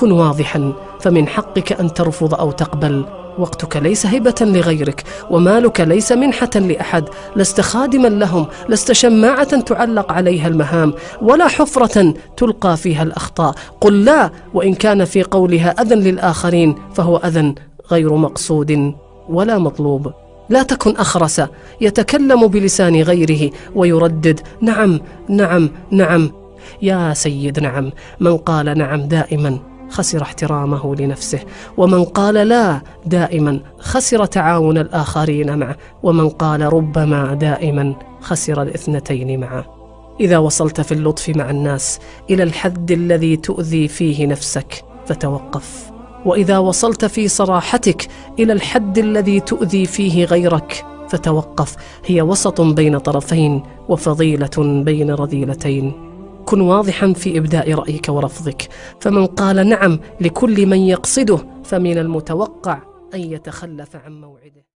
كن واضحا، فمن حقك أن ترفض أو تقبل. وقتك ليس هبة لغيرك، ومالك ليس منحة لأحد. لست خادما لهم، لست شماعة تعلق عليها المهام، ولا حفرة تلقى فيها الأخطاء. قل لا، وإن كان في قولها أذى للآخرين فهو أذى غير مقصود ولا مطلوب. لا تكن أخرس يتكلم بلسان غيره ويردد نعم نعم نعم. يا سيد نعم، من قال نعم دائما خسر احترامه لنفسه، ومن قال لا دائما خسر تعاون الآخرين معه، ومن قال ربما دائما خسر الاثنتين معه. إذا وصلت في اللطف مع الناس إلى الحد الذي تؤذي فيه نفسك فتوقف، وإذا وصلت في صراحتك إلى الحد الذي تؤذي فيه غيرك فتوقف. هي وسط بين طرفين، وفضيلة بين رذيلتين. كن واضحا في إبداء رأيك ورفضك، فمن قال نعم لكل من يقصده فمن المتوقع أن يتخلف عن موعده.